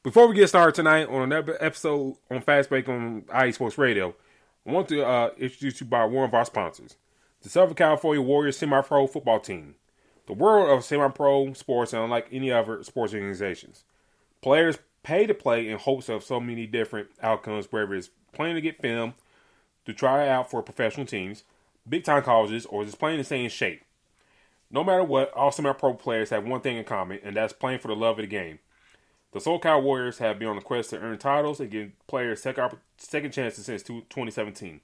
Before we get started tonight on another episode on Fast Break on IE Sports Radio, I want to introduce you by one of our sponsors, the Southern California Warriors Semi-Pro Football Team. The world of semi-pro sports is unlike any other sports organizations. Players pay to play in hopes of so many different outcomes, whether it's playing to get film, to try out for professional teams, big-time colleges, or just playing to stay in shape. No matter what, all semi-pro players have one thing in common, and that's playing for the love of the game. The SoCal Warriors have been on the quest to earn titles and give players second chances since 2017.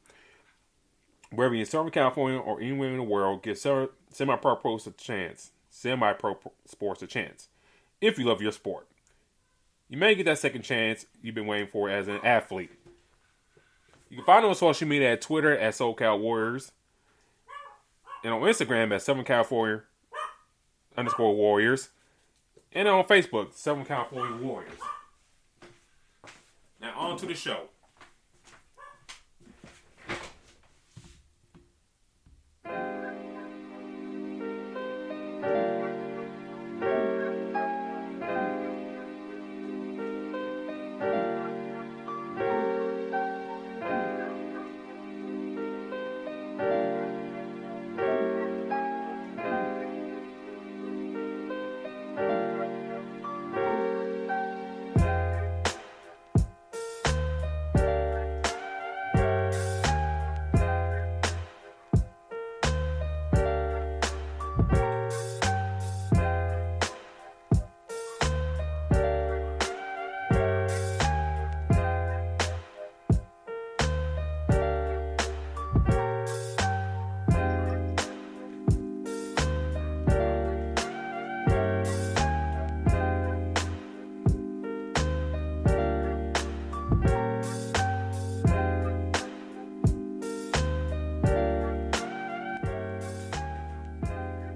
Whether you're in Southern California or anywhere in the world, give semi-pro sports a chance. Semi-pro sports a chance. If you love your sport, you may get that second chance you've been waiting for as an athlete. You can find them on social media at Twitter at SoCal Warriors and on Instagram at Southern California _Warriors. And on Facebook, Southern California Warriors. Now on to the show.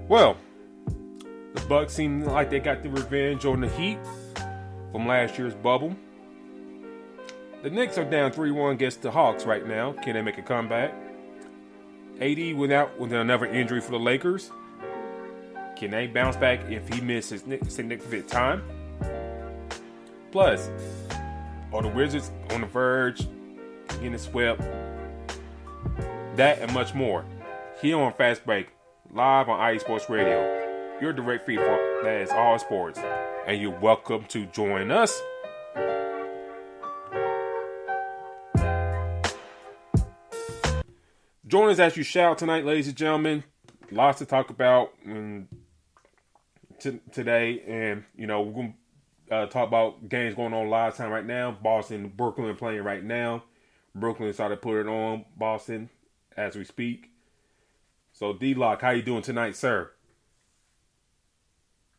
Well, the Bucks seem like they got the revenge on the Heat from last year's bubble. The Knicks are down 3-1 against the Hawks right now. Can they make a comeback? AD went out with another injury for the Lakers. Can they bounce back if he misses significant time? Plus, are the Wizards on the verge of getting swept? That and much more. Here on Fast Break, live on IE Sports Radio. Your direct feed for that is all sports. And you're welcome to join us. Join us as you shout tonight, ladies and gentlemen. Lots to talk about today. And, you know, we're going to talk about games going on live time right now. Boston, Brooklyn playing right now. Brooklyn started putting it on Boston as we speak. So, D-Lock, how you doing tonight, sir?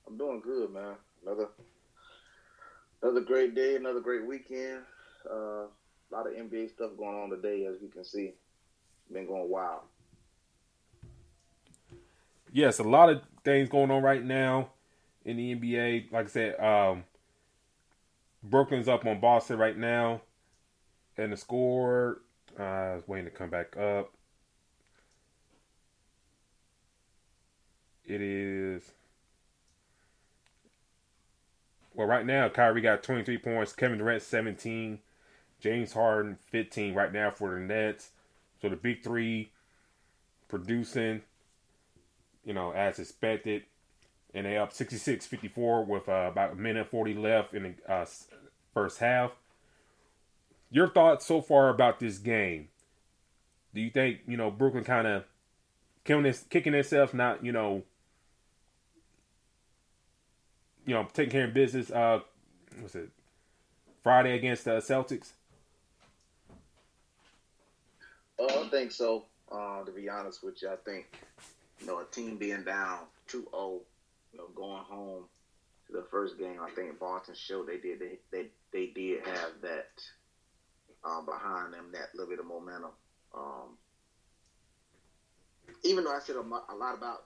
I'm doing good, man. Another great day, another great weekend. A lot of NBA stuff going on today, as you can see. Been going wild. Yes, a lot of things going on right now in the NBA. Like I said, Brooklyn's up on Boston right now. And the score, I was waiting to come back up. It is, well, right now, Kyrie got 23 points, Kevin Durant 17, James Harden 15 right now for the Nets. So the big three producing, you know, as expected. And they up 66-54 with about a minute 40 left in the first half. Your thoughts so far about this game? Do you think, you know, Brooklyn kind of kicking themselves, not, taking care of business, Friday against the Celtics? I think so. To be honest with you, I think, a team being down 2-0, going home to the first game, I think Boston showed they did have that behind them, that little bit of momentum. Even though I said a lot about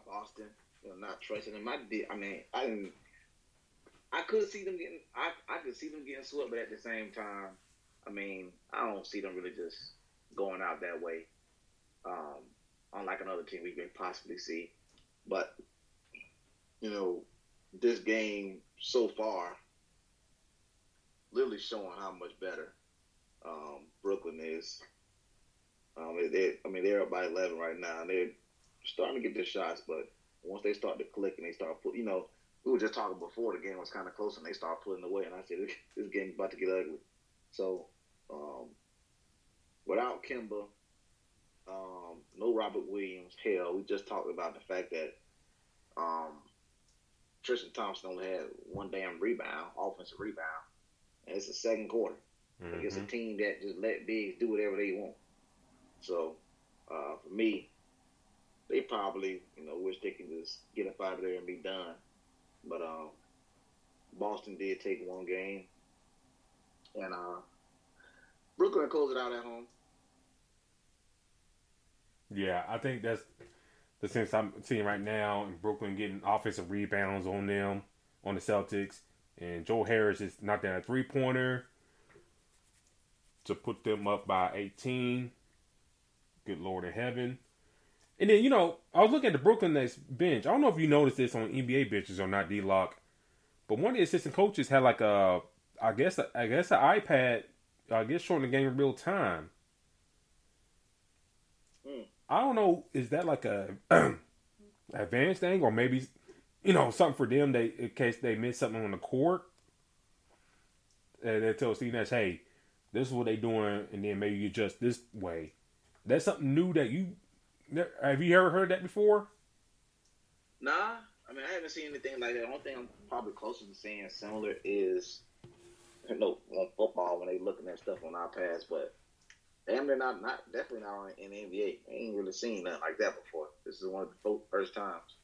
Boston, not trusting them, I could see them getting, I could see them getting swept, but at the same time, I don't see them really just going out that way. Unlike another team we may possibly see, but this game so far, literally showing how much better Brooklyn is. They're up by 11 right now, and they're starting to get their shots. But once they start to click and they start putting, we were just talking before the game was kind of close, and they start pulling away, and I said this game's about to get ugly. So without Kemba, no Robert Williams. Hell, we just talked about the fact that Tristan Thompson only had one damn rebound, offensive rebound, and it's the second quarter. Mm-hmm. Against a team that just let bigs do whatever they want. So, for me, they probably, wish they could just get up out of there and be done. But Boston did take one game, and Brooklyn closed it out at home. Yeah, I think that's the sense I'm seeing right now, in Brooklyn getting offensive rebounds on them, on the Celtics, and Joe Harris is not that a three-pointer to put them up by 18. Good Lord in heaven. And then, I was looking at the Brooklyn Nets bench. I don't know if you noticed this on NBA benches or not, D-Lock, but one of the assistant coaches had like an iPad, showing the game in real time. I don't know, is that like a advanced thing, or maybe, something for them, in case they miss something on the court, and they tell Steve Nash, hey, this is what they doing, and then maybe you adjust this way. That's something new that have you ever heard that before? Nah, I haven't seen anything like that. The only thing I'm probably closer to seeing similar is, on football when they looking at stuff on iPads, but they're definitely not in the NBA. I ain't really seen nothing like that before. This is one of the first times.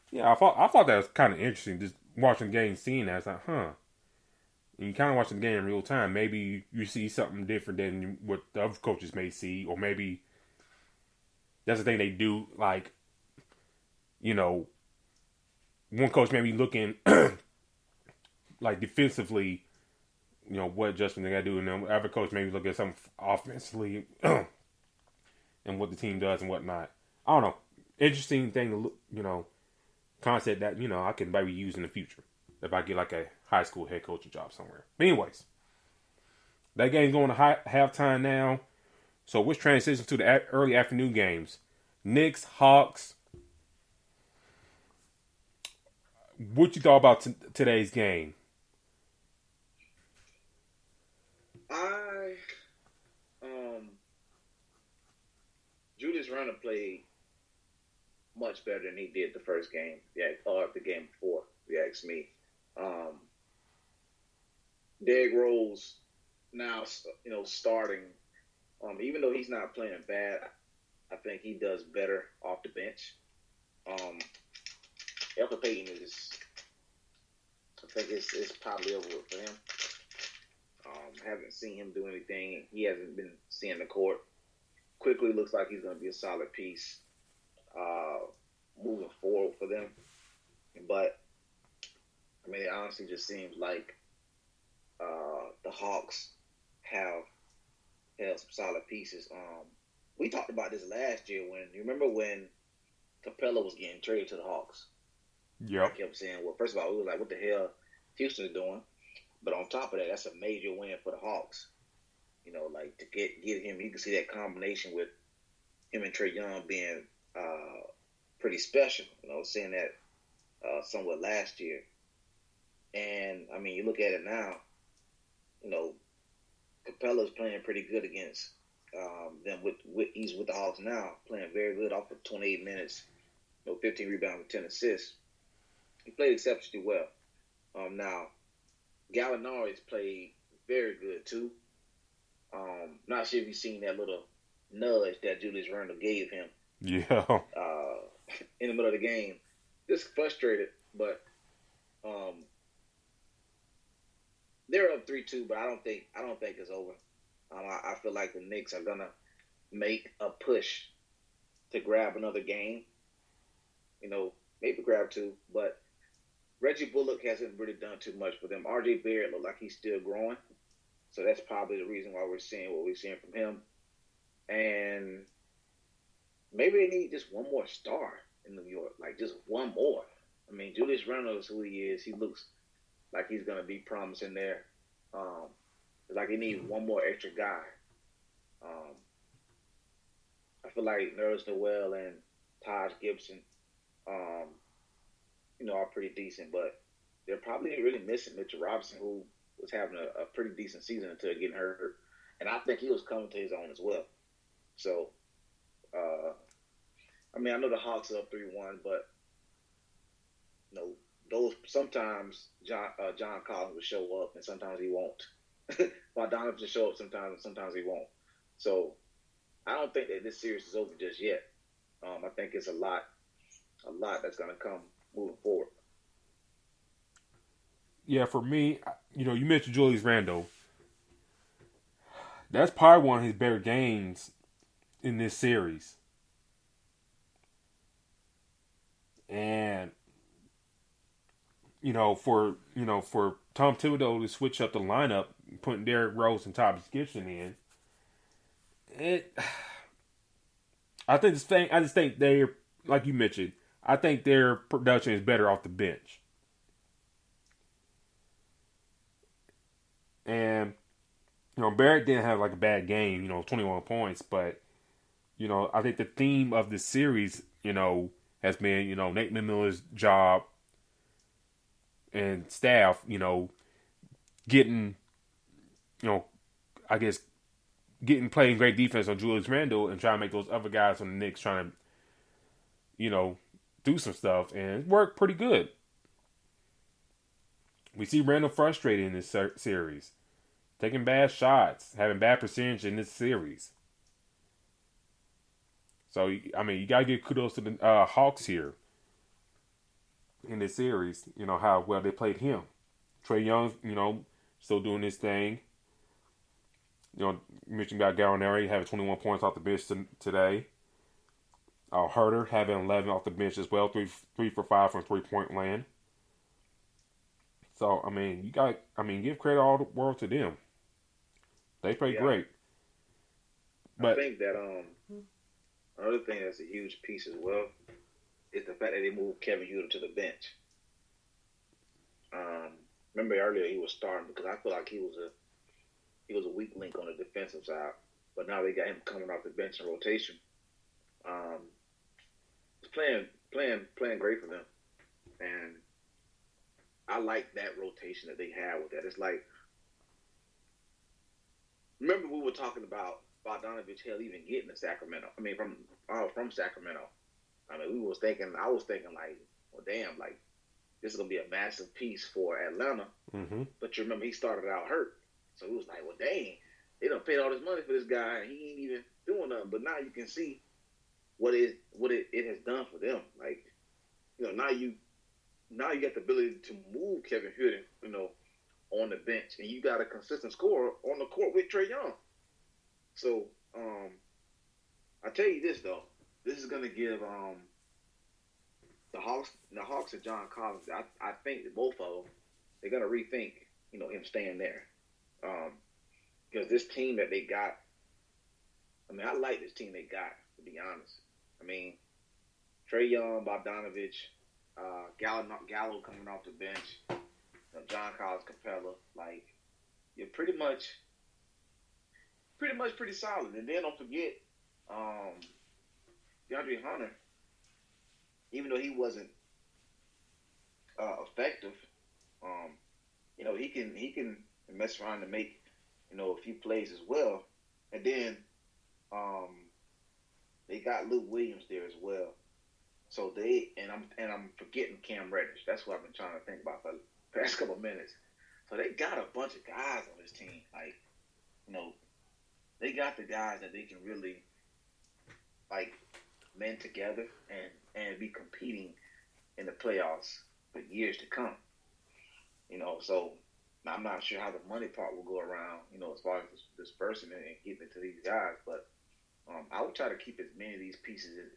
Yeah, I thought that was kind of interesting, just watching the game, seeing that. It's like, huh. And you kind of watching the game in real time. Maybe you see something different than what the other coaches may see, or maybe that's the thing they do. Like, one coach may be looking like defensively, what adjustment they got to do, and then the other coach maybe look at something offensively and what the team does and whatnot. I don't know. Interesting thing to look, concept that I can maybe use in the future if I get like a high school head coaching job somewhere. But anyways, that game's going to halftime now. So let's transition to the early afternoon games. Knicks, Hawks. What you thought about today's game? Julius Randle played much better than he did the first game. Or the game before, if you ask me. Derrick Rose now, starting. Even though he's not playing bad, I think he does better off the bench. Elfrid Payton I think it's probably over for him. Haven't seen him do anything. He hasn't been seeing the court. Quickly looks like he's going to be a solid piece moving forward for them. But, it honestly just seems like the Hawks have some solid pieces. We talked about this last year you remember when Capella was getting traded to the Hawks? Yeah. I kept saying, well, first of all, we were like, what the hell Houston's doing? But on top of that, that's a major win for the Hawks. To get him, you can see that combination with him and Trey Young being pretty special. Seeing that somewhat last year. And, you look at it now, Capella's playing pretty good against them. He's with the Hawks now, playing very good off of 28 minutes, 15 rebounds and 10 assists. He played exceptionally well. Now, Gallinari's played very good, too. Not sure if you've seen that little nudge that Julius Randle gave him. Yeah. In the middle of the game. Just frustrated, but they're up 3-2, but I don't think it's over. I feel like the Knicks are gonna make a push to grab another game. Maybe grab two, but Reggie Bullock hasn't really done too much for them. R.J. Barrett look like he's still growing, so that's probably the reason why we're seeing what we're seeing from him. And maybe they need just one more star in New York, like just one more. Julius Randle is who he is. He looks like he's gonna be promising there. Like they need one more extra guy. Um, I feel like Nerlens Noel and Taj Gibson, um, are pretty decent, but they're probably really missing Mitchell Robinson, who was having a pretty decent season until getting hurt, and I think he was coming to his own as well. So, I mean, I know the Hawks are up 3-1, but those sometimes John Collins will show up and sometimes he won't. Bogdanovich will show up sometimes and sometimes he won't. So I don't think that this series is over just yet. I think it's a lot that's going to come moving forward. Yeah, for me, you mentioned Julius Randle. That's probably one of his better games in this series. And for Tom Thibodeau to switch up the lineup, putting Derrick Rose and Thomas Gibson in, I just think they're, like you mentioned, I think their production is better off the bench. And Barrett didn't have like a bad game, 21 points, but I think the theme of this series, has been, Nate McMillan's job and staff, getting, I guess, playing great defense on Julius Randle and trying to make those other guys on the Knicks trying to, do some stuff, and it worked pretty good. We see Randle frustrated in this series, taking bad shots, having bad percentage in this series. So, I mean, you got to give kudos to the Hawks here in this series, how well they played him. Trey Young, still doing his thing. You mentioned about Gallinari having 21 points off the bench today. Harden having 11 off the bench as well, 3 for 5 from 3-point land. So, I mean, give credit all the world to them. They played great. But I think that another thing that's a huge piece as well is the fact that they moved Kevin Huerter to the bench. Remember earlier he was starting because I feel like he was a weak link on the defensive side, but now they got him coming off the bench in rotation. He's playing great for them, and I like that rotation that they have with that. It's like, remember we were talking about Bogdanovich even getting to Sacramento. I mean, from Sacramento. I mean, I was thinking like, well, damn, like this is gonna be a massive piece for Atlanta. Mm-hmm. But you remember he started out hurt, so it was like, well, dang, they done paid all this money for this guy, and he ain't even doing nothing. But now you can see what it has done for them. Like, now you got the ability to move Kevin Huerter, on the bench, and you got a consistent scorer on the court with Trey Young. So, I tell you this though, this is gonna give the Hawks and John Collins. I think that both of them, they're gonna rethink, him staying there, because this team that they got. I mean, I like this team they got, to be honest. I mean, Trey Young, Bogdanovich, Gallo coming off the bench, John Collins, Capella, like you're pretty much pretty solid. And then don't forget, DeAndre Hunter, even though he wasn't effective, he can mess around and make a few plays as well. And then they got Lou Williams there as well. So I'm forgetting Cam Reddish. That's what I've been trying to think about for the past couple of minutes. So they got a bunch of guys on this team. Like, they got the guys that they can really like mend together and be competing in the playoffs for years to come. So I'm not sure how the money part will go around, as far as dispersing it and getting it to these guys. But I would try to keep as many of these pieces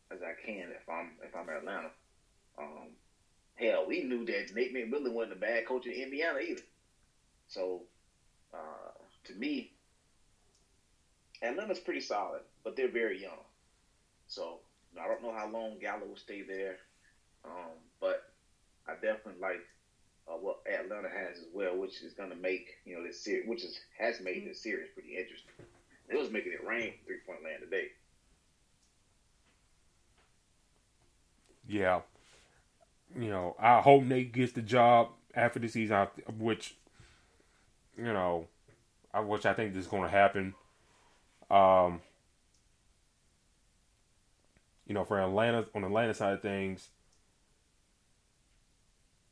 as I can if I'm Atlanta. Hell, we knew that Nate McMillan wasn't a bad coach in Indiana either. So to me, Atlanta's pretty solid, but they're very young. So I don't know how long Gallo will stay there, but I definitely like what Atlanta has as well, which is going to make this series, has made this series pretty interesting. It was making it rain 3-point land today. Yeah, I hope Nate gets the job after the season, which I think this is going to happen. For Atlanta, on the Atlanta side of things,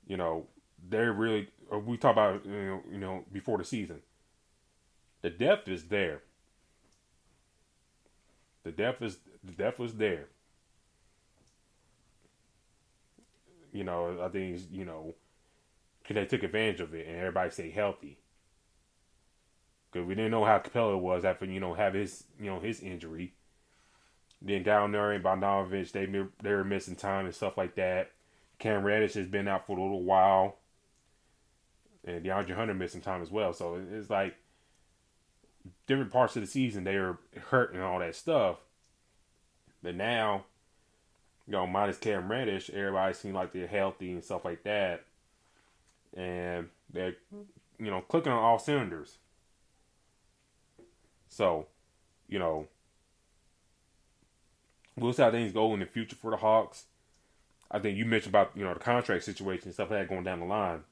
they're really. We talked about before the season. The depth is there. The depth was there. I think because they took advantage of it and everybody stayed healthy. Because we didn't know how Capella was after have his his injury. Then down there in Bogdanovich, they were missing time and stuff like that. Cam Reddish has been out for a little while, and DeAndre Hunter missed some time as well. So it's like different parts of the season they were hurt and all that stuff. But now, minus Cam Reddish, everybody seems like they're healthy and stuff like that, and they're clicking on all cylinders. So, we'll see how things go in the future for the Hawks. I think you mentioned about the contract situation and stuff like that going down the line.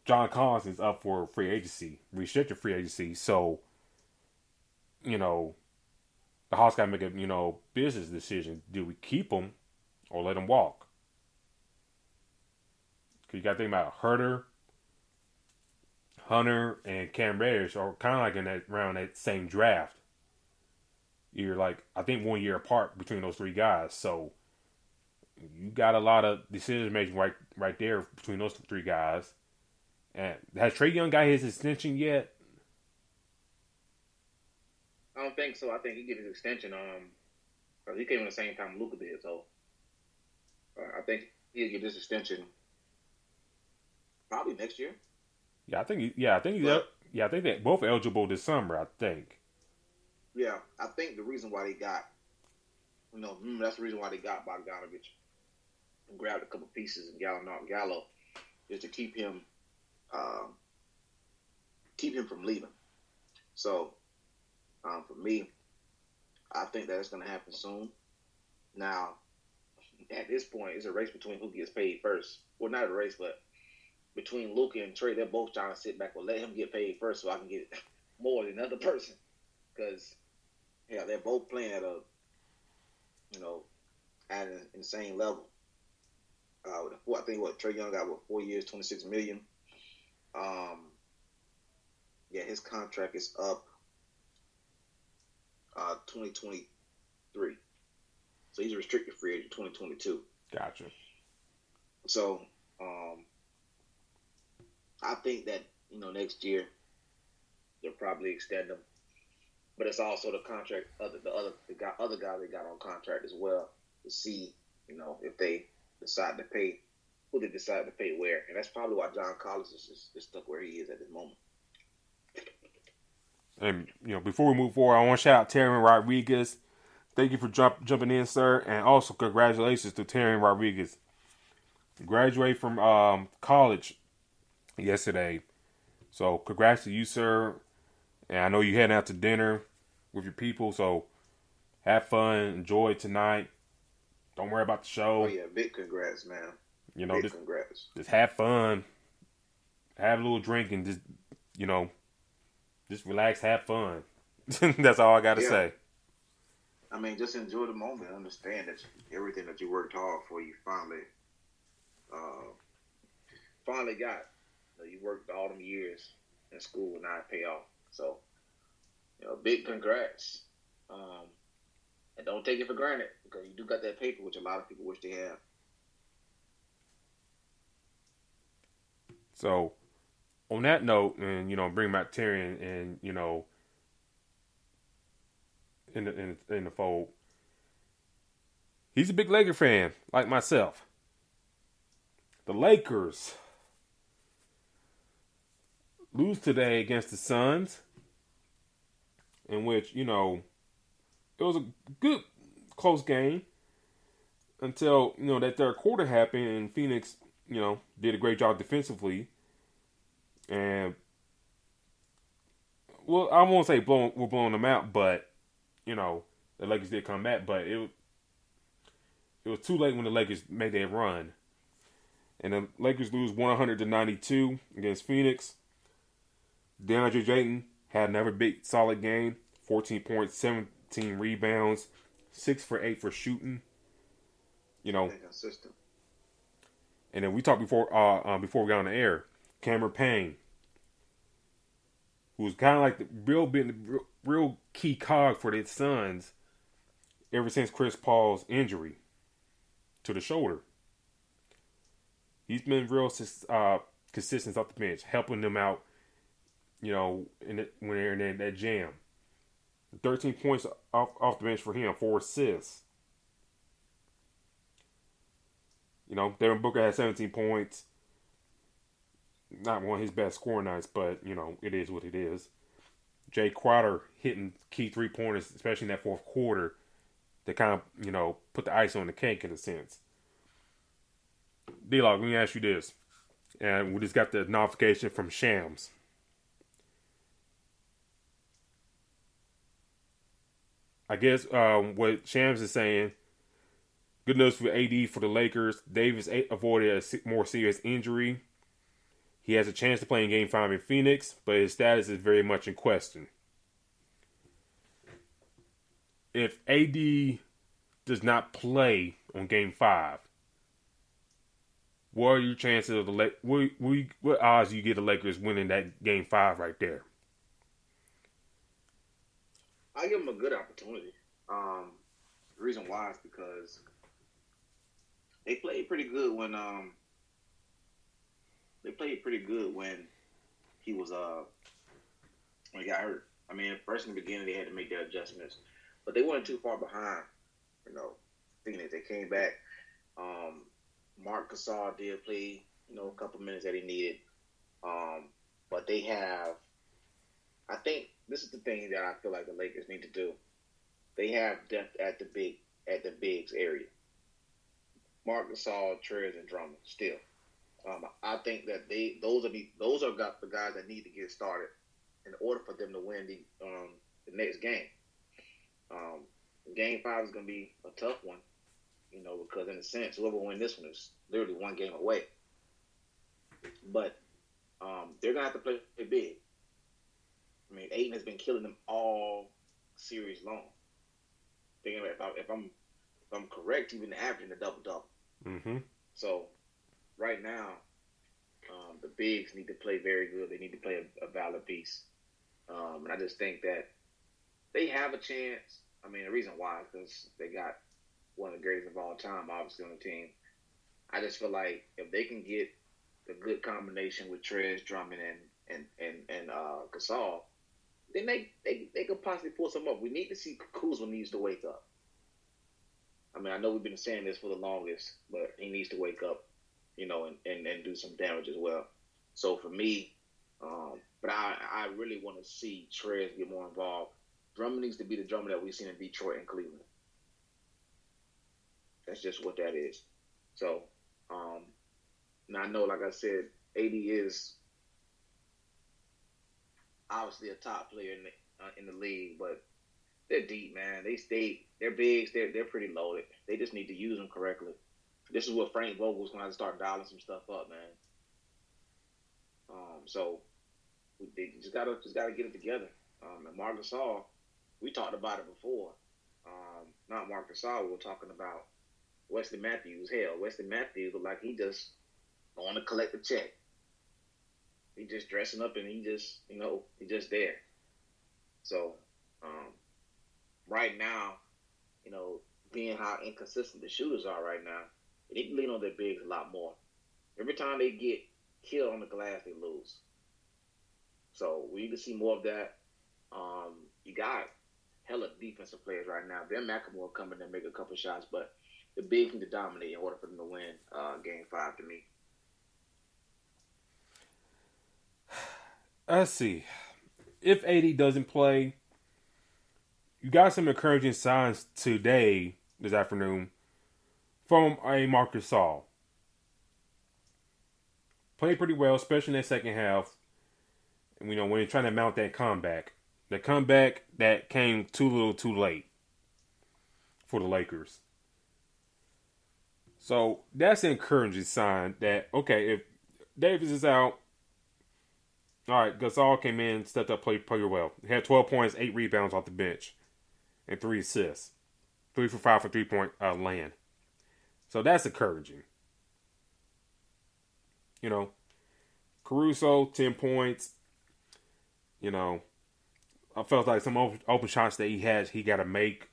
John Collins is up for free agency, restricted free agency. So, the Hawks got to make a business decision. Do we keep him or let him walk? Because you got to think about Hunter, and Cam Reddish are kind of like in that same draft. You're like, I think 1 year apart between those three guys. So you got a lot of decision making right there between those three guys. And has Trey Young got his extension yet? I don't think so. I think he get his extension. He came in the same time Luka did. So I think he'll get his extension probably next year. I think they're both eligible this summer. I think. Yeah, I think the reason why they got, that's the reason why they got Bogdanovich and grabbed a couple pieces and Gallo is to keep him from leaving. So, for me, I think that it's going to happen soon. Now, at this point, it's a race between who gets paid first. Well, not a race, but between Luka and Trey, they're both trying to sit back. Well, let him get paid first so I can get more than another person. Because, they're both playing at at an insane level. I think Trey Young got 4 years, $26 million. His contract is up 2023. So he's a restricted free agent 2022. Gotcha. So I think that next year they'll probably extend him. But it's also the contract other guys they got on contract as well to see, if they decide to pay who they decide to pay where. And that's probably why John Collins is stuck where he is at this moment. And before we move forward, I want to shout out Terry Rodriguez. Thank you for jumping in, sir. And also congratulations to Terry Rodriguez. Graduated from college yesterday. So congrats to you, sir. And I know you're heading out to dinner with your people, so have fun, enjoy tonight. Don't worry about the show. Oh yeah, big congrats, man. Congrats. Just have fun, have a little drink, and just relax, have fun. That's all I got to say. I mean, just enjoy the moment. Understand that everything that you worked hard for, you finally got. You worked all them years in school and now it pay off. So, big congrats. And don't take it for granted because you do got that paper, which a lot of people wish they had. So, on that note, and bring back Terry and in the fold. He's a big Laker fan, like myself. The Lakers lose today against the Suns, in which, it was a good, close game until, that third quarter happened and Phoenix did a great job defensively. And, well, I won't say we're blowing them out, but, the Lakers did come back. But it was too late when the Lakers made their run. And the Lakers lose 100-92 against Phoenix. DeAndre Ayton had another big solid game. 14 points, 17 rebounds, 6 for 8 for shooting. Consistent. And then we talked before we got on the air. Cameron Payne, who was kind of like the real key cog for the Suns ever since Chris Paul's injury to the shoulder. He's been real consistent off the bench, helping them out, when they're in that jam. 13 points off the bench for him, 4 assists. Devin Booker had 17 points. Not one of his best scoring nights, but, it is what it is. Jay Crowder hitting key 3-pointers, especially in that fourth quarter, to kind of, put the ice on the cake in a sense. D-Lock, let me ask you this. And we just got the notification from Shams. I guess what Shams is saying, good news for AD for the Lakers. Davis avoided a more serious injury. He has a chance to play in Game 5 in Phoenix, but his status is very much in question. If AD does not play on Game 5, what are your chances of what odds do you get the Lakers winning that Game 5 right there? I give them a good opportunity. The reason why is because they played pretty good when he was when he got hurt. I mean, first in the beginning they had to make their adjustments, but they weren't too far behind. Thinking that they came back. Marc Gasol did play, a couple minutes that he needed, but they have. I think this is the thing that I feel like the Lakers need to do. They have depth at the bigs area. Marc Gasol, Trey, and Drummond still. I think that those are the guys that need to get started in order for them to win the next game. Game 5 is going to be a tough one, because in a sense, whoever wins this one is literally one game away. But they're going to have to play big. I mean, Ayton has been killing them all series long. Thinking about if I'm correct, even averaging a double-double. Mm-hmm. So right now, the bigs need to play very good. They need to play a valid piece. And I just think that they have a chance. I mean, the reason why is because they got one of the greatest of all time, obviously, on the team. I just feel like if they can get a good combination with Trey, Drummond, and Gasol, then they could possibly pull some up. We need to see Kuzma needs to wake up. I mean, I know we've been saying this for the longest, but he needs to wake up, and do some damage as well. So for me, but I really want to see Trey get more involved. Drummond needs to be the drummer that we've seen in Detroit and Cleveland. That's just what that is. So, and I know, like I said, AD is obviously a top player in the league, but they're deep, man. They're bigs. They're pretty loaded. They just need to use them correctly. This is what Frank Vogel's going to have to start dialing some stuff up, man. So they just gotta get it together. And Marc Gasol, we talked about it before. Not Marc Gasol. We were talking about Wesley Matthews. Hell, Wesley Matthews looked like he just going to collect the check. He just dressing up and he just there. So, right now, being how inconsistent the shooters are right now, they need to lean on their bigs a lot more. Every time they get killed on the glass, they lose. So we need to see more of that. You got hella defensive players right now. Ben McLemore will come in and make a couple shots, but the bigs need to dominate in order for them to win Game 5 to me. Let's see. If AD doesn't play, you got some encouraging signs this afternoon, from a Marc Gasol. Played pretty well, especially in that second half. And, when you're trying to mount that comeback. The comeback that came too little too late for the Lakers. So that's an encouraging sign that, okay, if Davis is out, all right, Gasol came in, stepped up, played well. He had 12 points, 8 rebounds off the bench, and 3 assists. 3 for 5 for 3-point land. So that's encouraging. Caruso, 10 points. I felt like some open shots that he got to make.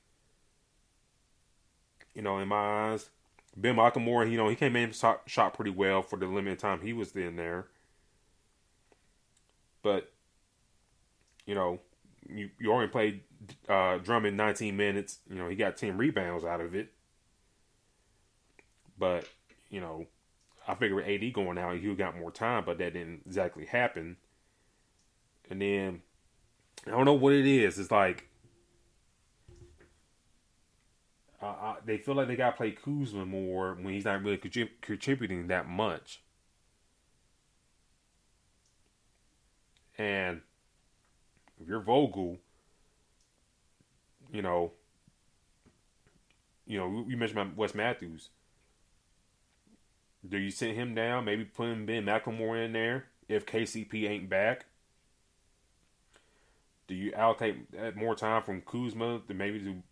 In my eyes. Ben McLemore, he came in and shot pretty well for the limited time he was in there. But, you already played Drummond 19 minutes. He got 10 rebounds out of it. But, I figured with AD going out, he got more time, but that didn't exactly happen. And then, I don't know what it is. It's like, they feel like they got to play Kuzma more when he's not really contributing that much. And if you're Vogel, you mentioned Wes Matthews. Do you send him down? Maybe put Ben McLemore in there if KCP ain't back? Do you allocate more time from Kuzma to maybe do,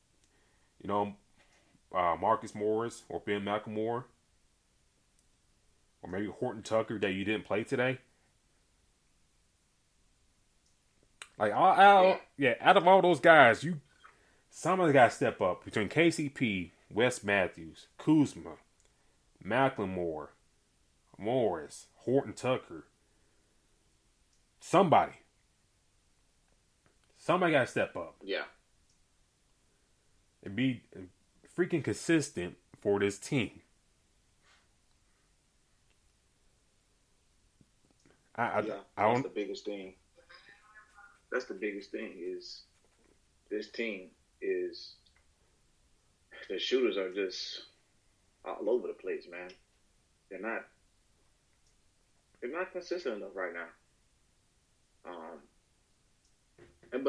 Marcus Morris or Ben McLemore? Or maybe Horton Tucker that you didn't play today? Like, out of all those guys, somebody got to step up between KCP, Wes Matthews, Kuzma, McLemore, Morris, Horton Tucker. Somebody got to step up. Yeah. And be freaking consistent for this team. That's the biggest thing. That's the biggest thing is this team is the shooters are just all over the place, man. They're not consistent enough right now. And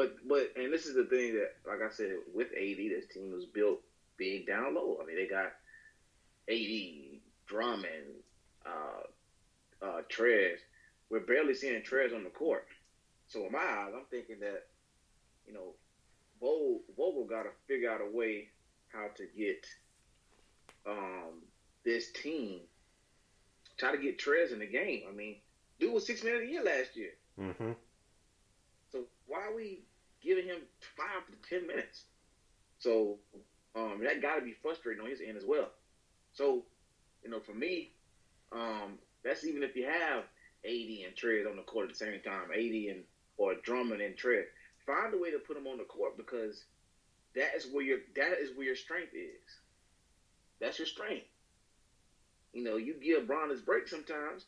this is the thing that, like I said, with AD, this team was built big down low. I mean, they got AD, Drummond, Trey. We're barely seeing Trey on the court. So in my eyes, I'm thinking that, Vogel got to figure out a way how to get this team, try to get Trez in the game. I mean, dude was 6 man of the year last year. Mm-hmm. So why are we giving him 5 to 10 minutes? So that got to be frustrating on his end as well. So, for me, that's even if you have AD and Trez on the court at the same time, or Drummond and Trez. Find a way to put them on the court because that is where your strength is. That's your strength. You give Bron his break sometimes.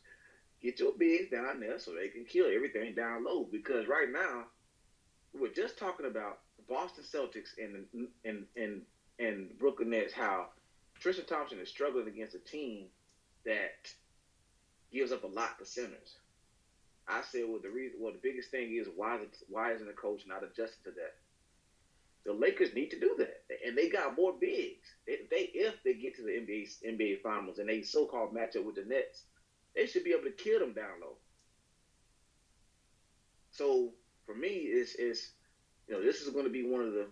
Get your bigs down there so they can kill everything down low. Because right now, we're just talking about the Boston Celtics and Brooklyn Nets. How Tristan Thompson is struggling against a team that gives up a lot to centers. I said, the biggest thing is why isn't the coach not adjusting to that? The Lakers need to do that, and they got more bigs. If they get to the NBA Finals and they so-called match up with the Nets, they should be able to kill them down low. So for me, this is going to be one of the.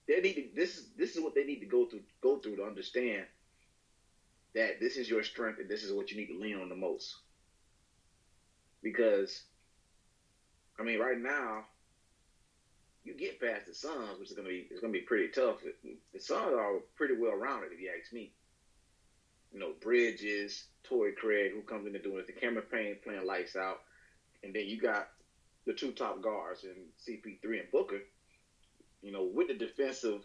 This is what they need to go through to understand that this is your strength and this is what you need to lean on the most. Because, right now, you get past the Suns, which is going to be pretty tough. The Suns are pretty well rounded, if you ask me. Bridges, Torrey Craig, who comes in and doing it. The Cameron Payne playing lights out, and then you got the two top guards in CP3 and Booker. With the defensive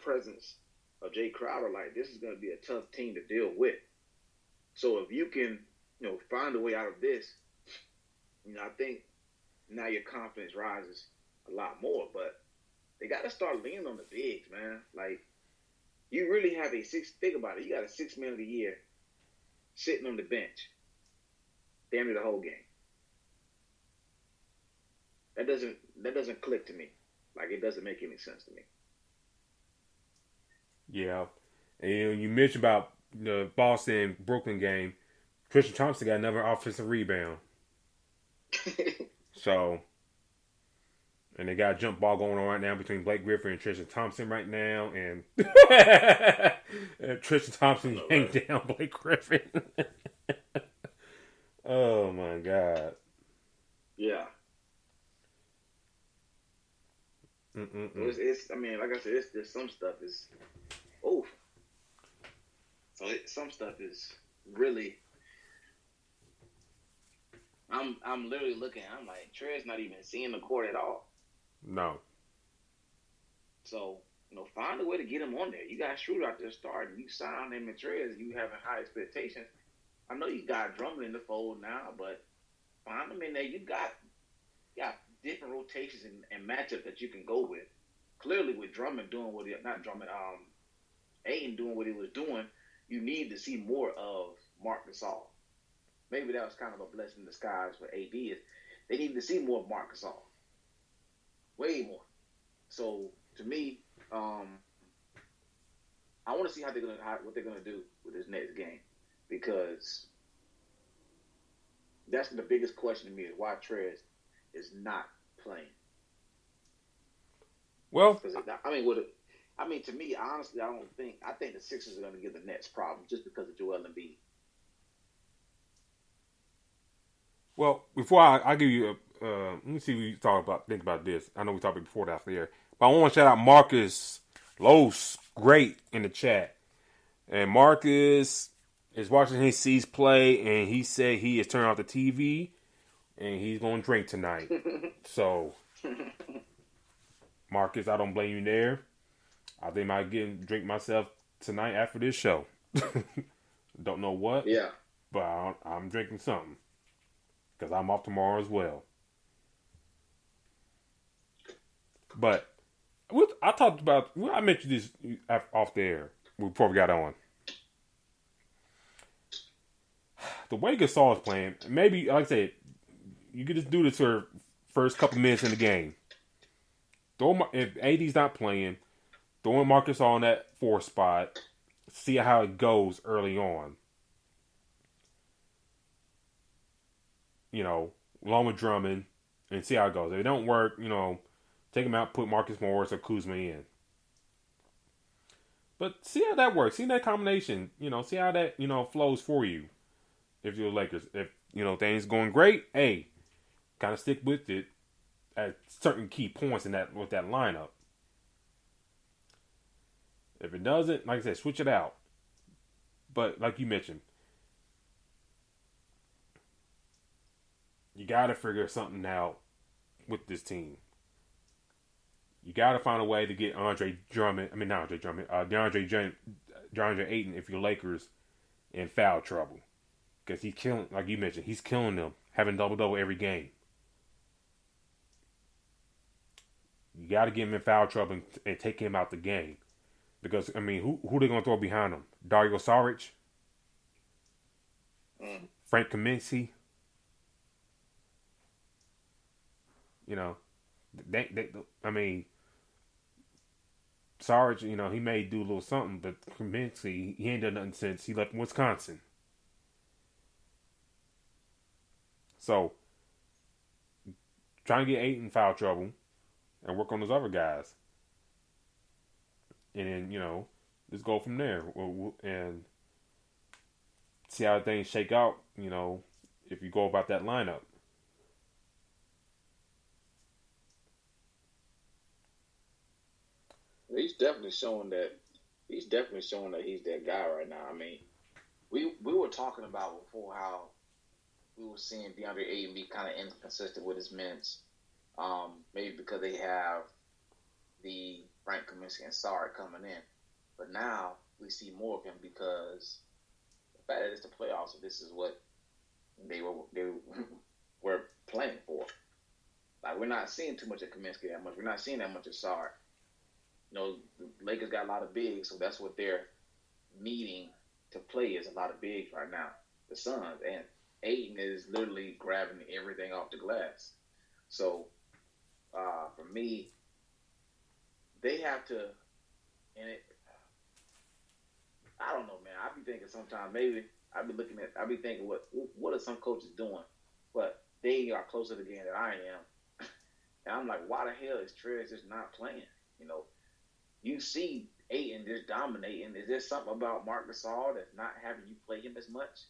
presence of Jay Crowder, this is going to be a tough team to deal with. So if you can, find a way out of this, I think now your confidence rises a lot more. But they got to start leaning on the bigs, man. You really have think about it. You got a 6 man of the year sitting on the bench. damn near the whole game. That doesn't click to me. Like, it doesn't make any sense to me. Yeah. And you mentioned about the Boston Brooklyn game. Tristan Thompson got another offensive rebound. So, and they got a jump ball going on right now between Blake Griffin and Tristan Thompson right now. And, and Tristan Thompson yanked down Blake Griffin. Oh, my God. Yeah. It's, I mean, like I said, it's just some stuff is, oof. So some stuff is really, I'm literally looking, I'm like, Trey's not even seeing the court at all. No. So, find a way to get him on there. You got Schroeder out there starting. You sign him and Trey, you having high expectations. I know you got Drummond in the fold now, but find him in there. You got different rotations and matchups that you can go with. Clearly, with Drummond doing what Ayton doing what he was doing, you need to see more of Marc Gasol. Maybe that was kind of a blessing in disguise for AD. Is they need to see more of Marc Gasol. Way more. So, to me, I want to see what they're gonna do with this next game, because that's the biggest question to me, is why Trey is not playing. Well, to me, honestly, I think the Sixers are going to give the Nets problems just because of Joel Embiid. Well, before I give you let me see what you think about this. I know we talked before that off the air, but I want to shout out Marcus Los, great, in the chat. And Marcus is watching his C's play, and he said he is turning off the TV, and he's going to drink tonight. So, Marcus, I don't blame you there. I think I might drink myself tonight after this show. Don't know what. Yeah. But I'm drinking something, because I'm off tomorrow as well. But I mentioned this off the air before we got on. The way Gasol is playing, maybe, like I said, you could just do this for first couple minutes in the game. If AD's not playing, throw in Marcus on that 4 spot, see how it goes early on. Along with Drummond, and see how it goes. If it don't work, take him out, put Marcus Morris or Kuzma in. But see how that works. See that combination. See how that, flows for you. If you're the Lakers. If, things going great, hey, kind of stick with it at certain key points with that lineup. If it doesn't, like I said, switch it out. But like you mentioned, you got to figure something out with this team. You got to find a way to get DeAndre Ayton, if you're Lakers, in foul trouble. Because he's killing, like you mentioned, he's killing them, having double-double every game. You got to get him in foul trouble and take him out the game. Because, who are they going to throw behind him? Dario Saric? Frank Kaminsky? Sarge, he may do a little something, but Kaminsky, he ain't done nothing since he left Wisconsin. So, trying to get Ayton in foul trouble and work on those other guys. And then, just go from there and see how things shake out, if you go about that lineup. He's definitely showing that he's that guy right now. We were talking about before how we were seeing DeAndre Ayton be kind of inconsistent with his minutes. Maybe because they have the Frank Kaminsky and Sark coming in. But now we see more of him because the fact that it's the playoffs, so this is what they were playing for. Like, we're not seeing too much of Kaminsky that much. We're not seeing that much of Sark. The Lakers got a lot of bigs, so that's what they're needing to play, is a lot of bigs right now. The Suns, and Aiden is literally grabbing everything off the glass. So for me, they have to, and I don't know, man. I be thinking sometimes maybe I be thinking what are some coaches doing, but they are closer to the game than I am, and I'm like, why the hell is Trey just not playing? You know, you see Aiden just dominating. Is there something about Marc Gasol that's not having you play him as much?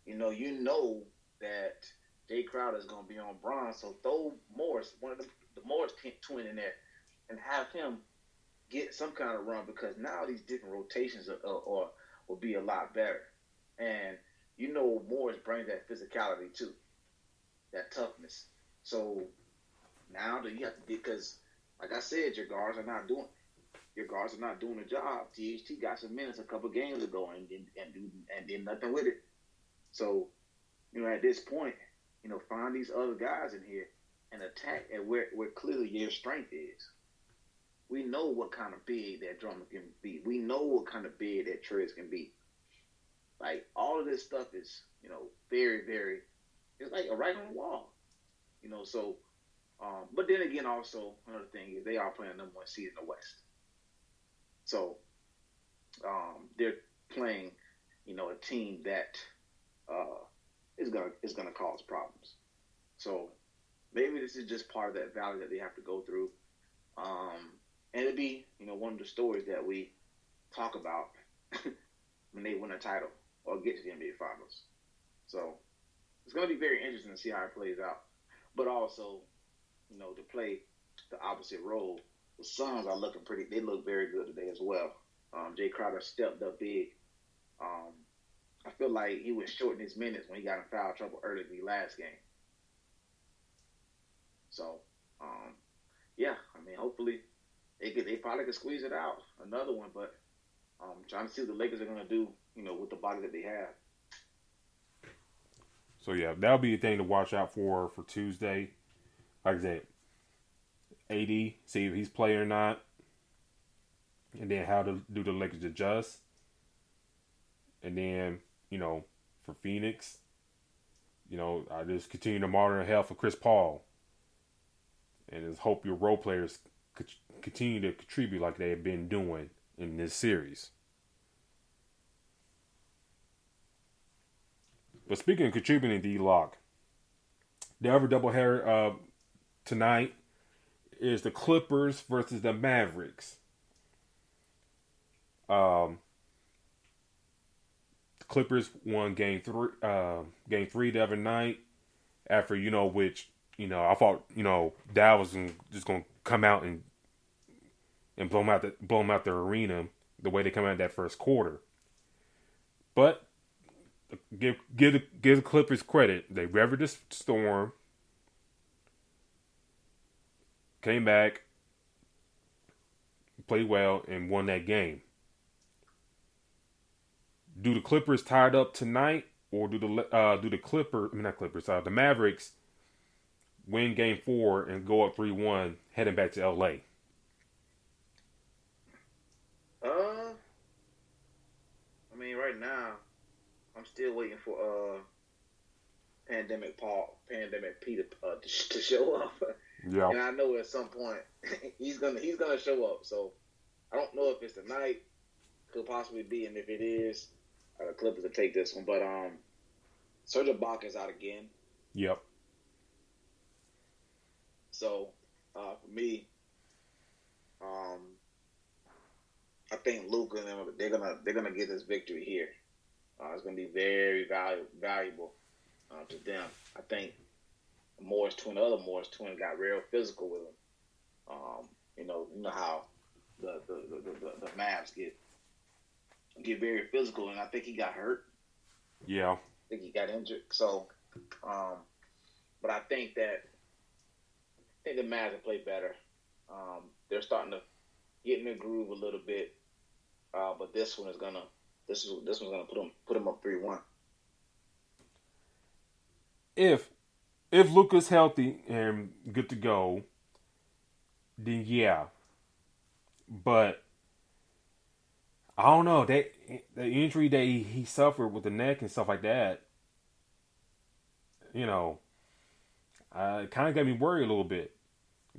You know that Jay Crowder is going to be on Bron, so throw Morris, one of the Morris twin in there, and have him get some kind of run, because now these different rotations will be a lot better. And Morris brings that physicality too, that toughness. So now that you have to, because like I said, your guards are not doing the job. THT got some minutes a couple games ago and did nothing with it. So, at this point, find these other guys in here and attack at where clearly your strength is. We know what kind of big that Drummond can be. We know what kind of big that Trez can be. Like, all of this stuff is, very, very, it's like a right on the wall. So, but then again, also, another thing is they are playing number one seed in the West. So, they're playing, a team that is gonna cause problems. So, maybe this is just part of that valley that they have to go through. And it'd be, one of the stories that we talk about when they win a title or get to the NBA Finals. So it's going to be very interesting to see how it plays out. But also, to play the opposite role, the Suns are they look very good today as well. Jay Crowder stepped up big. I feel like he was short in his minutes when he got in foul trouble early in the last game. So, hopefully they probably could squeeze it out, another one, but trying to see what the Lakers are going to do, with the body that they have. So, yeah, that'll be a thing to watch out for Tuesday. Like I said, AD, see if he's playing or not. And then how do the Lakers adjust. And then, for Phoenix, I just continue to monitor health for Chris Paul. And just hope your role players continue to contribute like they have been doing in this series. But speaking of contributing, D-Lock, the other doubleheader tonight is the Clippers versus the Mavericks. The Clippers won game three the other night after, I thought, Dallas was just going to come out and blow them out the arena the way they come out that first quarter. But give the Clippers credit. They weathered the storm, came back, played well, and won that game. Do the Clippers tie it up tonight, or do the Mavericks win Game 4 and go up 3-1, heading back to LA? Right now, I'm still waiting for Pandemic P to show up. Yeah. And I know at some point he's gonna show up. So I don't know if it's tonight. Could possibly be, and if it is, the Clippers will take this one. But Serge Ibaka's out again. Yep. So for me, I think Luka and them, they're gonna get this victory here. It's gonna be very valuable to them. I think the other Morris twin, got real physical with him. You know how the Mavs get very physical, and I think he got hurt. Yeah. I think he got injured. So, but I think the Mavs will play better. They're starting to get in the groove a little bit, but this one's gonna put them up 3-1. If Luka's healthy and good to go, then yeah. But I don't know, the injury that he suffered with the neck and stuff like that, you know, it kind of got me worried a little bit.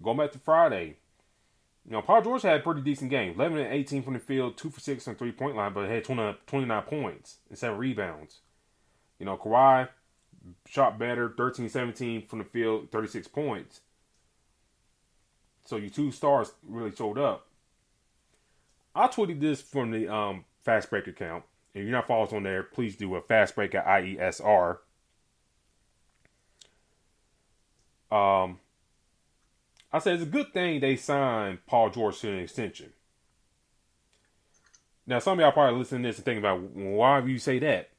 Going back to Friday, Paul George had a pretty decent game. 11 and 18 from the field, 2 for 6 on the 3-point line, but had 29 points and 7 rebounds. Kawhi shot better, 13-17 from the field, 36 points. So your two stars really showed up. I tweeted this from the Fast Break account. If you're not following us on there, please do a Fast Break at IESR. I said it's a good thing they signed Paul George to an extension. Now, some of y'all probably listening to this and thinking about, why do you say that?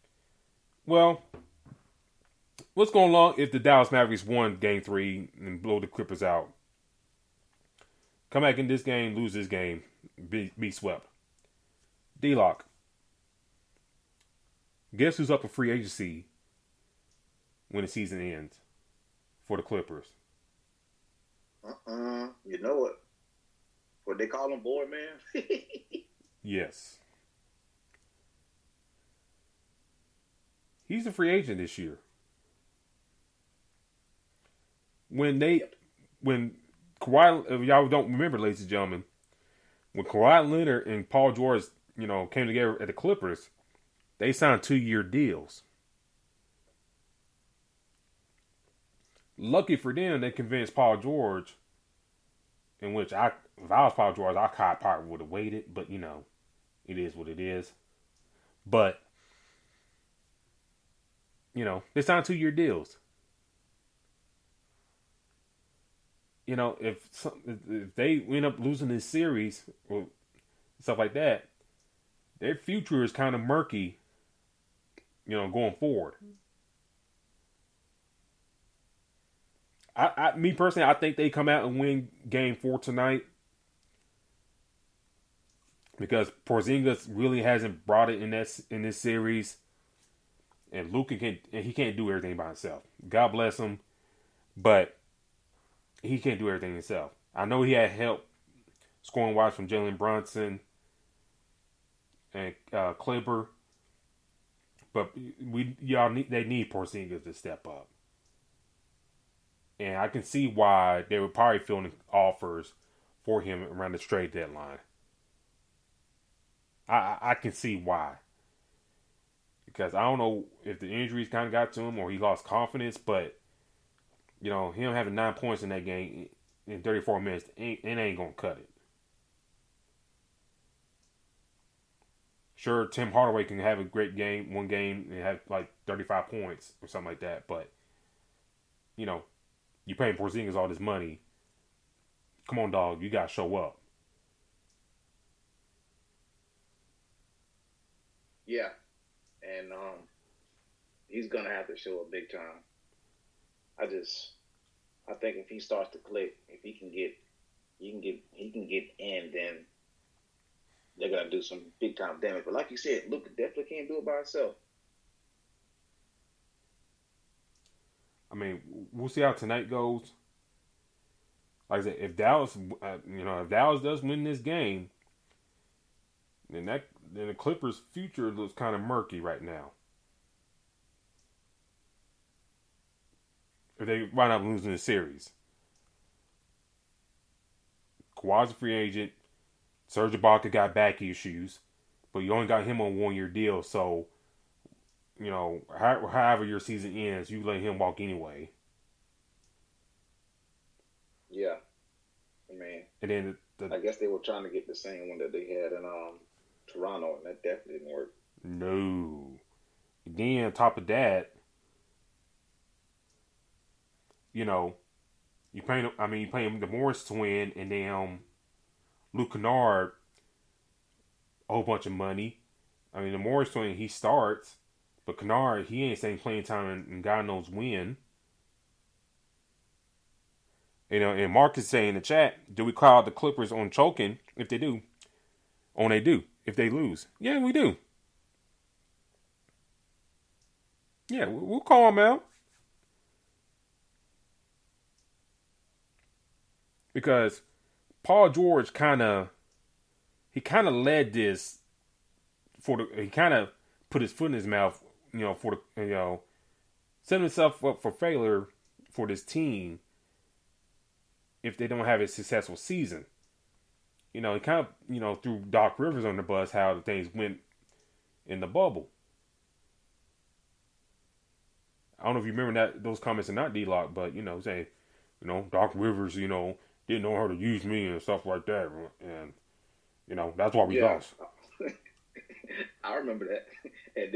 Well, what's going on if the Dallas Mavericks won Game 3 and blow the Clippers out? Come back in this game, lose this game, be swept. D-Lock. Guess who's up for free agency when the season ends for the Clippers? You know what? What they call him, board man? Yes. He's a free agent this year. When Kawhi, if y'all don't remember, ladies and gentlemen, when Kawhi Leonard and Paul George, came together at the Clippers, they signed 2-year deals. Lucky for them, they convinced Paul George, in which if I was Paul George, I probably would have waited, but it is what it is. But, they signed 2-year deals. If they end up losing this series or stuff like that, their future is kind of murky, going forward. Me personally, I think they come out and win Game 4 tonight because Porzingis really hasn't brought it in this series, and Luka can't do everything by himself. God bless him, but he can't do everything himself. I know he had help scoring wise from Jalen Brunson and Kleber, but they need Porzingis to step up. And I can see why they were probably filling offers for him around the trade deadline. I can see why. Because I don't know if the injuries kind of got to him or he lost confidence, but, him having 9 points in that game in 34 minutes, it ain't going to cut it. Sure, Tim Hardaway can have a great game, one game, and have like 35 points or something like that, but, you're paying Porzingis all this money. Come on, dog. You got to show up. Yeah. And he's going to have to show up big time. I think if he starts to click, if he can get in, then they're going to do some big time damage. But like you said, Luka definitely can't do it by himself. I mean, we'll see how tonight goes. Like I said, if Dallas does win this game, then the Clippers' future looks kind of murky right now. If they wind up losing the series, Kawhi's a free agent. Serge Ibaka got back issues, but you only got him on a 1-year deal, so. However your season ends, you let him walk anyway. Yeah. I mean, and then I guess they were trying to get the same one that they had in Toronto, and that definitely didn't work. No. Then on top of that, you pay him the Morris twin and then Luke Kennard a whole bunch of money. I mean, the Morris twin, he starts. But Kennard, he ain't saying playing time and God knows when. And Mark is saying in the chat, do we call the Clippers on choking if they do? They do. If they lose. Yeah, we do. Yeah, we'll call them out. Because Paul George kind of led this he kind of put his foot in his mouth, setting themselves up for failure for this team if they don't have a successful season. He kind of, threw Doc Rivers on the bus how the things went in the bubble. I don't know if you remember those comments are not D-Lock, but, saying, Doc Rivers, didn't know how to use me and stuff like that. And, that's why we lost. I remember that. And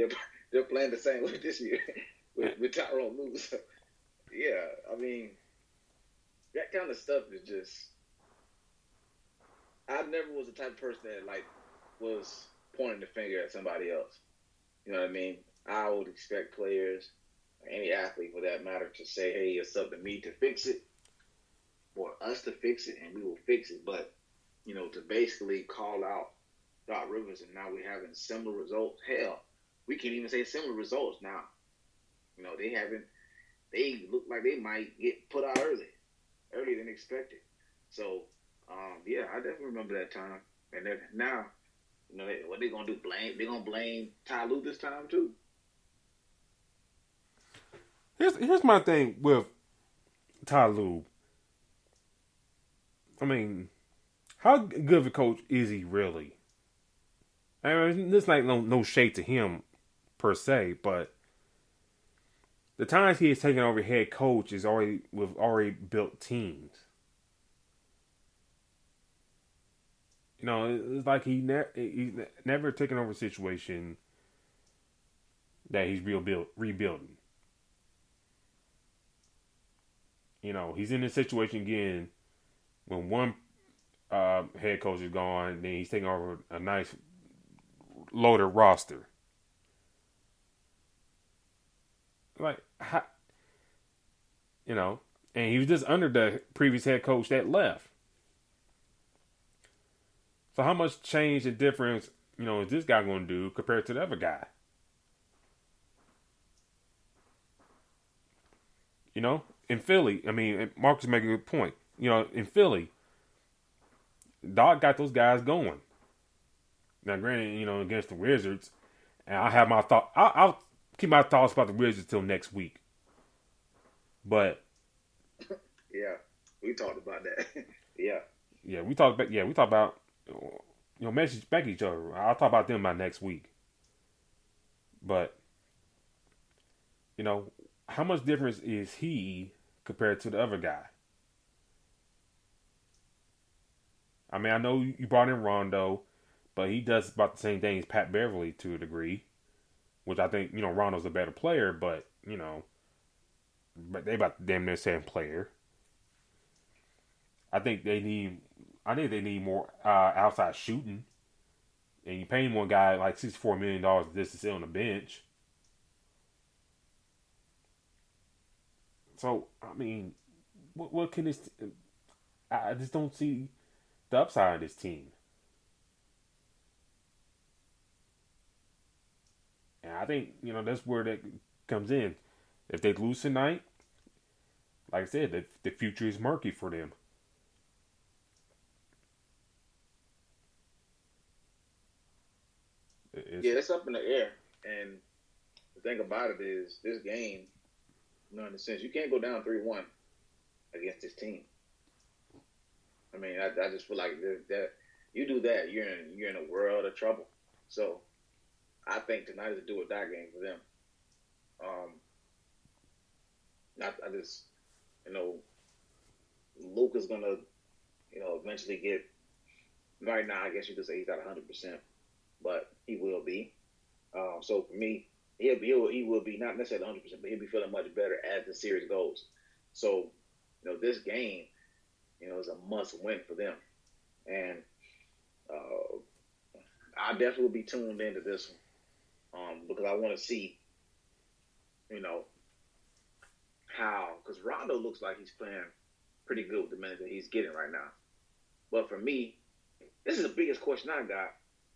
they're playing the same way this year with Tyrone Lue. So, yeah, I mean, that kind of stuff is just... I never was the type of person that, was pointing the finger at somebody else. You know what I mean? I would expect players, any athlete for that matter, to say, hey, it's up to me to fix it, or us to fix it, and we will fix it. But, to basically call out Doc Rivers and now we're having similar results. Hell, we can't even say similar results now. They look like they might get put out earlier than expected. So, yeah, I definitely remember that time. And then now, what they're going to do, they're going to blame Ty Lue this time too. Here's my thing with Ty Lue. I mean, how good of a coach is he really? I mean, this like no shade to him per se, but the times he has taken over head coach is already built teams. It's like he's never taken over a situation that he's rebuilding. He's in this situation again when one head coach is gone, then he's taking over a nice loaded roster. And he was just under the previous head coach that left. So how much change and difference, is this guy going to do compared to the other guy? In Philly, I mean, Marcus making a good point. In Philly, Doc got those guys going. Now, granted, against the Wizards, and I have my thought. I'll keep my thoughts about the Wizards till next week. But yeah, we talked about that. yeah, we talked about message back each other. I'll talk about them by next week. But how much difference is he compared to the other guy? I mean, I know you brought in Rondo, but he does about the same thing as Pat Beverly to a degree, which I think, Rondo's a better player, but they about the damn near same player. I think they need more outside shooting, and you paying one guy like $64 million just to sit on the bench. So I mean, what can this? I just don't see the upside of this team. And I think, that's where that comes in. If they lose tonight, like I said, the future is murky for them. It's up in the air. And the thing about it is, this game, in a sense, you can't go down 3-1 against this team. I mean, I just feel like that you do that, you're in a world of trouble. So I think tonight is a do or die game for them. I just, Luke is gonna, eventually get. Right now, I guess you could say he's at 100%, but he will be. So for me, he will be not necessarily 100%, but he'll be feeling much better as the series goes. So, this game, is a must win for them, and I definitely will be tuned into this one because I want to see, how, because Rondo looks like he's playing pretty good with the minutes that he's getting right now. But for me, this is the biggest question I got.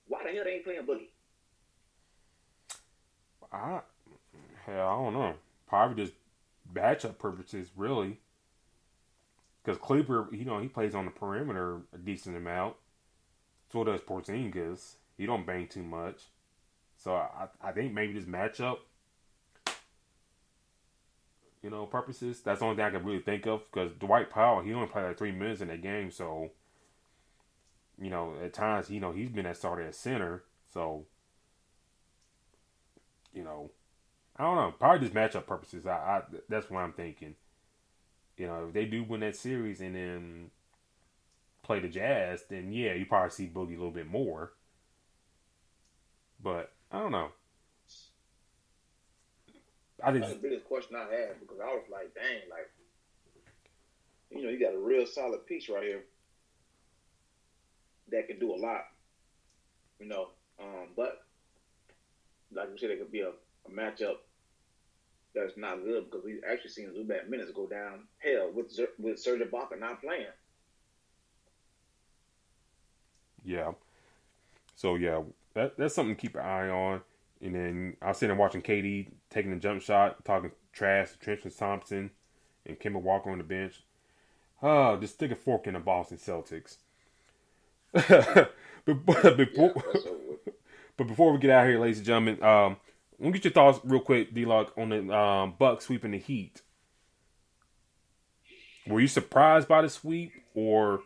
Why the hell they ain't playing Boogie? I don't know. Probably just matchup purposes, really. Because Kleber, he plays on the perimeter a decent amount. So does Porzingis. He don't bang too much. So I think maybe this matchup, purposes. That's the only thing I can really think of because Dwight Powell, he only played like 3 minutes in that game, so at times, he's been at starter at center, so I don't know. Probably just matchup purposes. I that's what I'm thinking. If they do win that series and then play the Jazz, then yeah, you probably see Boogie a little bit more. But I don't know. That's the biggest question I had because I was like, dang, like, you got a real solid piece right here that can do a lot, but like you said, it could be a matchup that's not good because we've actually seen Zubac minutes go down hell with Serge Ibaka not playing. Yeah. So yeah, that's something to keep an eye on. And then I was sitting there watching KD taking the jump shot, talking trash to Tristan Thompson and Kemba Walker on the bench. Just stick a fork in the Boston Celtics. But before we get out of here, ladies and gentlemen, let me get your thoughts real quick, D-Lock, on the Bucks sweeping the Heat. Were you surprised by the sweep, or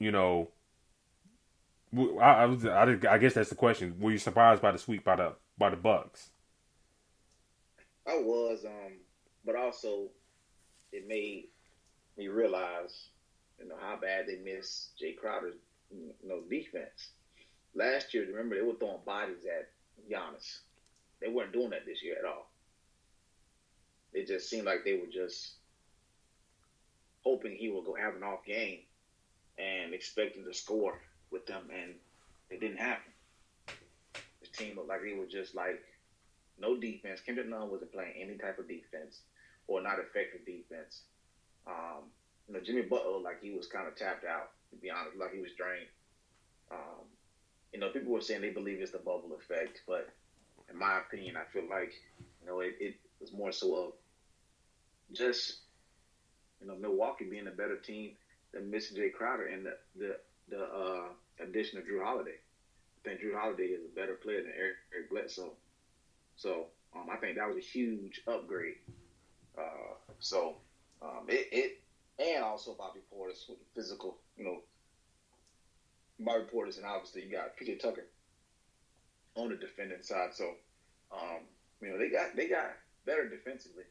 I guess that's the question. Were you surprised by the sweep by the Bucks? I was, but also it made me realize, how bad they missed Jay Crowder's, defense. Last year, remember, they were throwing bodies at Giannis. They weren't doing that this year at all. It just seemed like they were just hoping he would go have an off game and expecting to score with them, and it didn't happen. The team looked like they were just like no defense. Kendrick Nunn wasn't playing any type of defense or not effective defense. Jimmy Butler like he was kind of tapped out, to be honest, like he was drained. People were saying they believe it's the bubble effect, but in my opinion, I feel like it was more so of just Milwaukee being a better team than missing Jay Crowder and the addition of Drew Holiday. I think Drew Holiday is a better player than Eric Bledsoe. So I think that was a huge upgrade. And also Bobby Portis with the physical, Bobby Portis, and obviously you got PJ Tucker on the defending side. So they got better defensively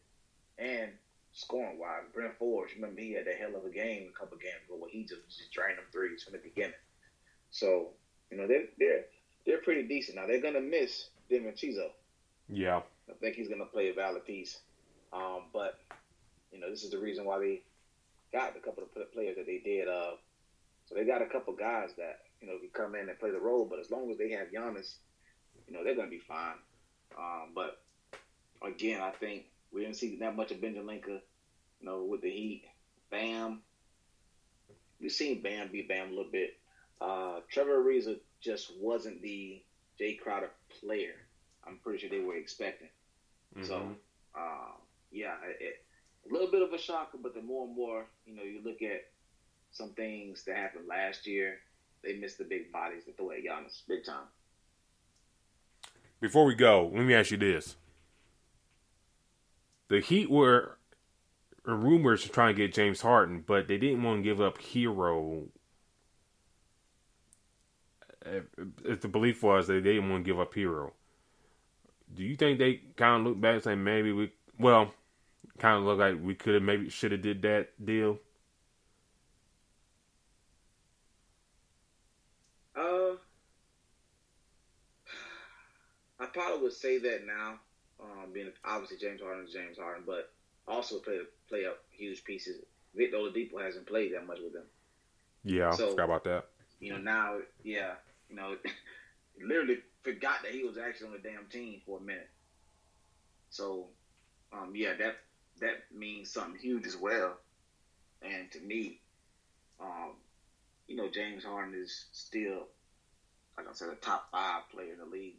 and scoring wise. Brent Forbes, remember he had that hell of a game a couple games ago where he just drained them threes from the beginning. So they're pretty decent. Now they're gonna miss Divincenzo. Yeah, I think he's gonna play a valid piece. But this is the reason why they got a couple of players that they did. So they got a couple guys that can come in and play the role. But as long as they have Giannis, they're gonna be fine. But again, I think we didn't see that much of Benjalinka, with the Heat. Bam. We've seen Bam be Bam a little bit. Trevor Ariza just wasn't the Jay Crowder player I'm pretty sure they were expecting. Mm-hmm. So, a little bit of a shocker, but the more and more, you look at some things that happened last year, they missed the big bodies that throw at Giannis big time. Before we go, let me ask you this. The Heat were rumors to try and get James Harden, but they didn't want to give up Hero. If the belief was that they didn't want to give up Hero. Do you think they kind of look back and say maybe kind of look like we could have maybe should have did that deal? I probably would say that now, being obviously James Harden is James Harden, but also play up huge pieces. Victor Oladipo hasn't played that much with them. Yeah, so, I forgot about that. Now, literally forgot that he was actually on the damn team for a minute. So, that means something huge as well. And to me, James Harden is still, like I said, a top 5 player in the league.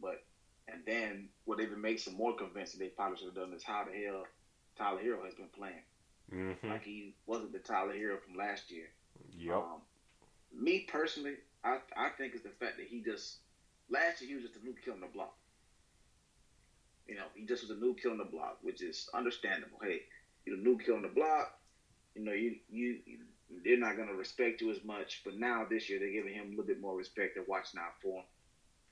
And then what even makes him more convincing they probably should have done is how the hell Tyler Hero has been playing. Mm-hmm. Like he wasn't the Tyler Hero from last year. Yep. Me personally, I think it's the fact that last year he was just a new kid on the block. He just was a new kid on the block, which is understandable. Hey, you're a new kid on the block. They're not gonna respect you as much. But now this year they're giving him a little bit more respect and watching out for him.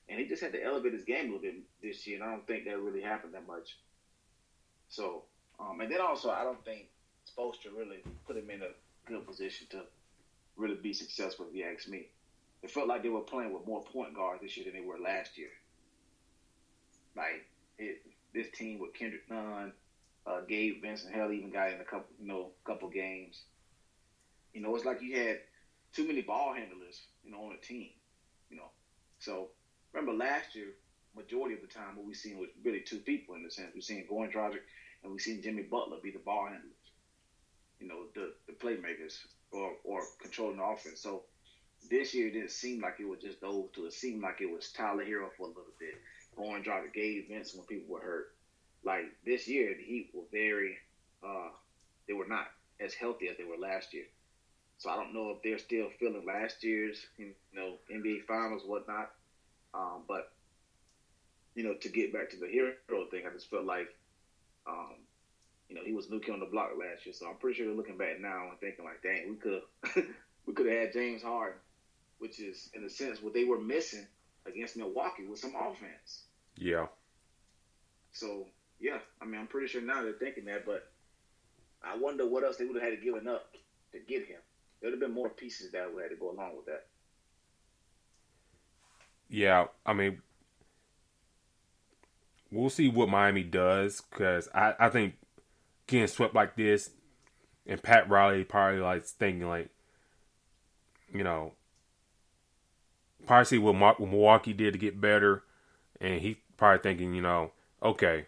And he just had to elevate his game a little bit this year, and I don't think that really happened that much. So, and then also I don't think Spoelstra really put him in a good position to really be successful, if you ask me. It felt like they were playing with more point guards this year than they were last year. Like this team with Kendrick Nunn, Gabe Vincent, hell, even got in a couple games. It's like you had too many ball handlers, on a team. So remember last year, majority of the time, what we seen was really two people in the sense. We seen Goran Dragic and we seen Jimmy Butler be the ball handlers. The playmakers or controlling the offense. So this year it didn't seem like it was just those two. It seemed like it was Tyler Hero for a little bit. Goran Dragic, Gabe Vincent when people were hurt. Like this year, the Heat were they were not as healthy as they were last year. So I don't know if they're still feeling last year's, NBA Finals, whatnot. But to get back to the hero thing, I just felt like, he was new kid on the block last year. So I'm pretty sure they're looking back now and thinking like, dang, we could have had James Harden, which is in a sense what they were missing against Milwaukee with some offense. Yeah. So yeah, I'm pretty sure now they're thinking that, but I wonder what else they would have had to give up to get him. There would have been more pieces that would have to go along with that. Yeah, we'll see what Miami does, because I think getting swept like this, and Pat Riley probably thinking probably see what Milwaukee did to get better, and he probably thinking, okay,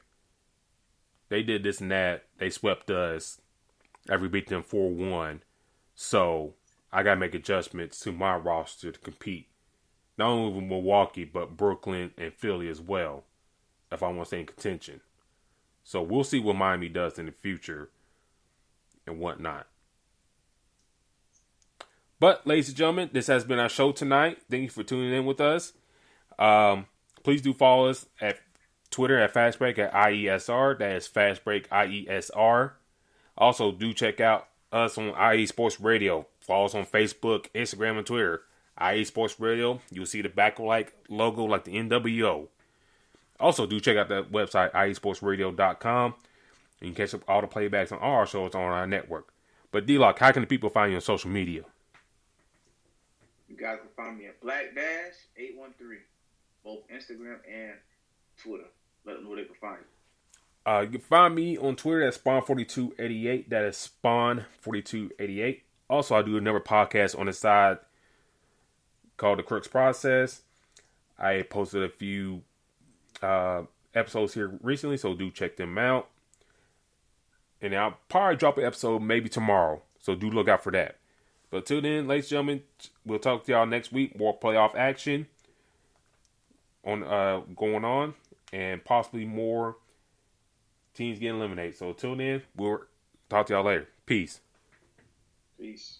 they did this and that, they swept us, we beat them 4-1, so I gotta make adjustments to my roster to compete, not only with Milwaukee but Brooklyn and Philly as well, if I want to stay in contention. So we'll see what Miami does in the future and whatnot. But, ladies and gentlemen, this has been our show tonight. Thank you for tuning in with us. Please do follow us at Twitter at Fastbreak at IESR. That is Fastbreak IESR. Also, do check out us on IE Sports Radio. Follow us on Facebook, Instagram, and Twitter. IE Sports Radio. You'll see the backlight logo like the NWO. Also, do check out the website, iesportsradio.com. You can catch up all the playbacks on all our shows on our network. But, D-Lock, how can the people find you on social media? You guys can find me at Black-813, both Instagram and Twitter. Let them know where they can find you. You can find me on Twitter at Spawn4288. That is Spawn4288. Also, I do another podcast on the side called The Crooks Process. I posted a few episodes here recently, so do check them out. And I'll probably drop an episode maybe tomorrow, so do look out for that. But till then, ladies and gentlemen, we'll talk to y'all next week. More playoff action going on, and possibly more teams getting eliminated. So till then, we'll talk to y'all later. Peace. Peace.